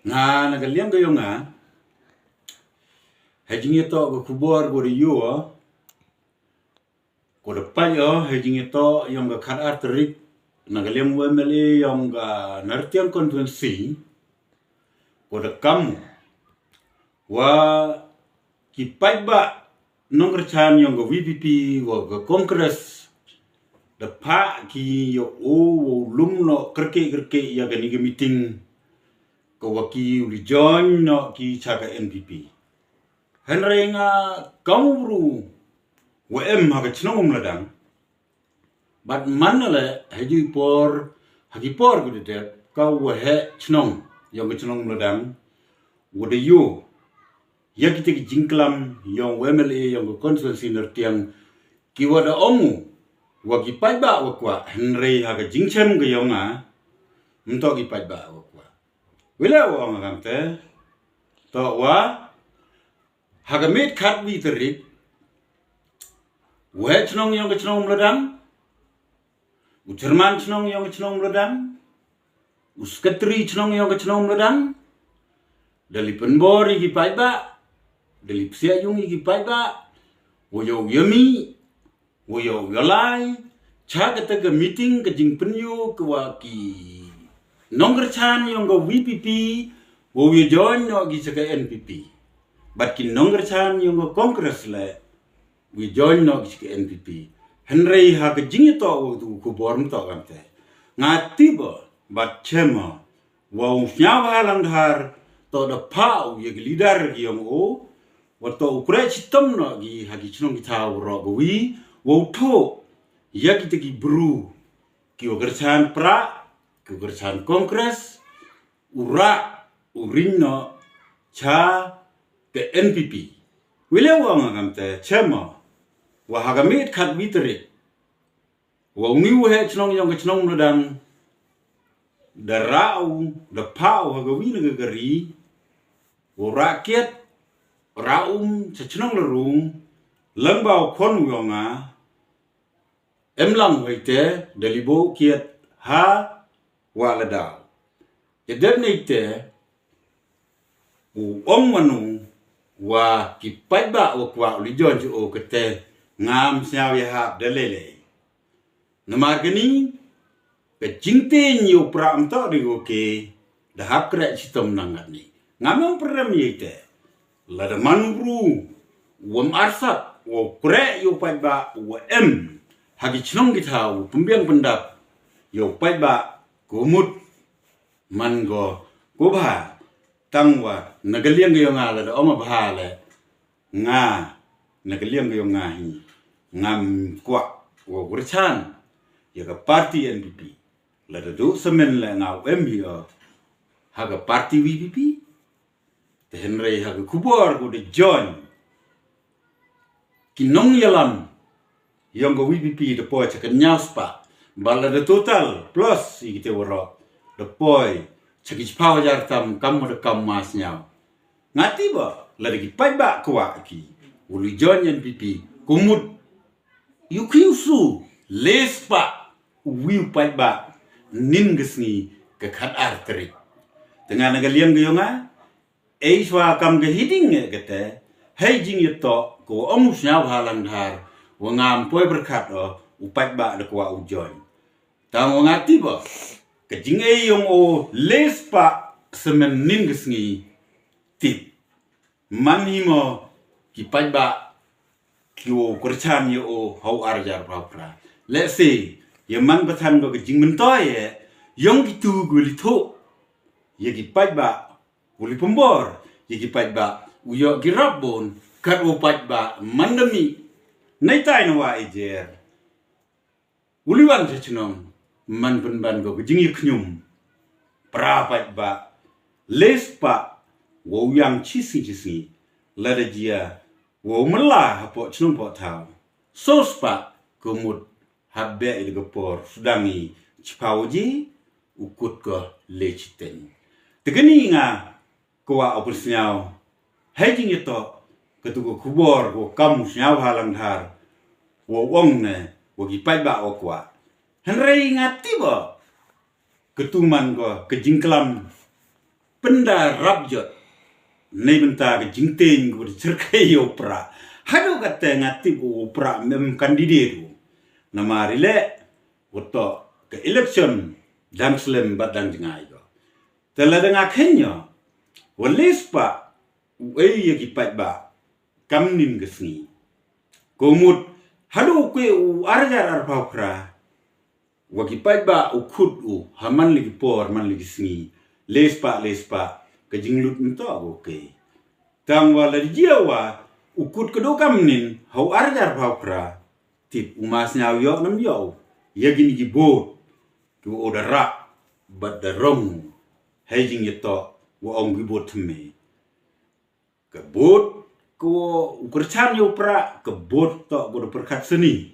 nga nagaliang kayo nga hejing ito ko kubor ko riyo ko depan yo hejing ito yung ga khat arterik nagaliang wemeli yung ga nartiang konvensi ko dekam wa kipai ba nongkerchan yung ga VPP wa ga kongres depa ki yo o lum no kerke ya ga ni meeting ko waki uli join no ki chaka NPP Henry nga kamuru wa haga chnongum ladang but manale hagi por gudete ka wa he chnong yong chnong ladang wode yo yagite ki jingklam yong wemele yong constituency nertiang ki wada omu wagi paiba wa kwa Henry haga jingchem ga yonga mto ki paiba wa kwa wila wa ngamte to wa hagamit khat wi terik we chnong yong chnong ladang u Jerman chnong yong chnong ladang u sketri chnong yong chnong ladang dali penbori gi paiba dali psia yung gi paiba wo yo yemi wo yo yalai chaga ta meeting ka jing penyu kwa ki nonggerchan yong go VPP wo yo join no gi chaka NPP but ki nonggerchan yung go kongres le we join no gi chaka NPP Henry ha ka jing to wo ku borm to kamte ngati bo but chema wo fnyawa lang har to da pau ye leader gi yong o wo to ukre chitom no gi ha gi chnong gi thaw ro go wi wo tho ya gi te gi bru ki ogerchan pra ki ogerchan kongres ura urinno cha ke NPP wile wa ngamte chema wa hagamit khat witere wa ngiu he chnong yong chnong no dang da rau da pau hagawi na gari wa rakyat raum chnong le rung langbao khon yonga emlang waite dalibo kiat ha wa ladau jedem neite u manu wa ki paiba o kwa lijon ju o kete ngam siaw ya hab dalele namargani ke jingte nyu pram to de oke da hab kra chitom nangat ni ngamong pram yite la da manbru wam arsat wo kre yo paiba wo hagi chnong gitau pembiang pendap yo paiba kumut mango kubha tangwa nagaliang yo nga la oma bhale nga nagaliang yo nga hi ngam kwa wo gurchan ya ka party NPP la do semen la nga yo haga party VPP te Henry haga kubor go de join kinong yalam yang go VPP de poi cha nyaspa bala de total plus igite woro de poi chaki power jar tam kam de kam mas nyau ngati ba la de pai ba kwa ki uli join NPP kumut yukiusu lespa wiu pai ba ningesni ke khat arteri dengan nagaliam gayonga eiswa kam ge hiding gete hejing yeto ko omus nyau halang har wangam poi berkat upat ba de kwa ujon tang ngati ba kejing yung o lespa semen ningesni tip manimo kipat ba kiwo kurchan yo o hau arjar pra let's say yeman batan go kejing mentoy yong gitu guli tho ye kipat ba uli pembor ye kipat ba uyo girabon kat upat ba mandami naitai na wa ejer uliwan chenong man ban go kejing yuknyum prapat ba lespa wo yang chisi lada jia wo mela hapo chnung po tau sospa kumut habbe idgopor sudangi chpauji ukut ko lechiten tegani nga kwa opersyau hejing ito ketugo kubor wo kam syau halang har wo wong ne wo gipai ba okwa henrei ngati bo ketuman ko kejingklam penda rabjot nei benta ke jingting ko cerkai opera hado kata ngati ko opera mem kandidetu nama rile woto ke election dan slem badang jengai ko tela denga kenya walis pa wei yaki pat ba kamnin gesni komut hado kwe u arjar arpapra waki pat ba ukut u haman lagi por man lagi sni lespa ke jinglut nto oke tang wala jiwa ukut kedo kamnin hau arjar arpapra tip umas nyaw yo nam yo yagin gi bot tu odara bad the wrong hejing yeto wo ong gi bot me ke bot ko ukurchan yo pra ke bot to go perkat seni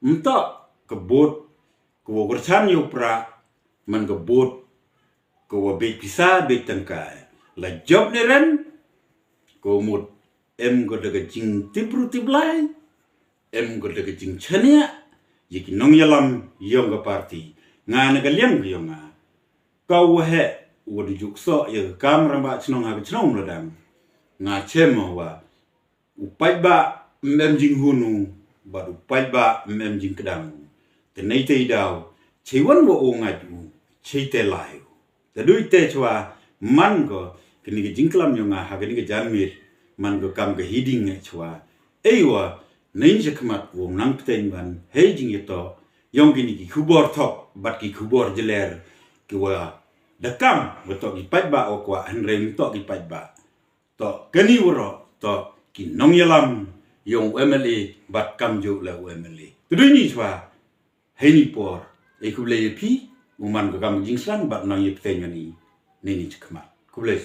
nto ke bot ko ukurchan yo pra man ke bot ko be pisa be tangkai la job ne ren ko mut em go daga jing tipru tiblai em go daga jing chania yiki nong yalam yonga party ngana ga liang yonga kau he wodi jukso ye kamera ba chnong ha chnong ladang nga chemo wa upai ba mem jing hunu ba upai ba mem jing kedang te nei te dau chewan wo o ngaju cheite lai te dui te chwa man go kini ge jingklam yonga ha kini ge jamir man go kam ge hiding chwa eiwa nei je khamat wo nang pten ban hei jing yeto yong kini ki khubor thok bat ki khubor jeler ki wa dakam betok ki pat ba o kwa hanrem to ki pat ba to kani woro to ki nong yalam yong emeli bat kam ju la emeli tudui ni chwa hei ni por e kuble pi uman go kam jing san bat nang yip ten ni ni chkma kuble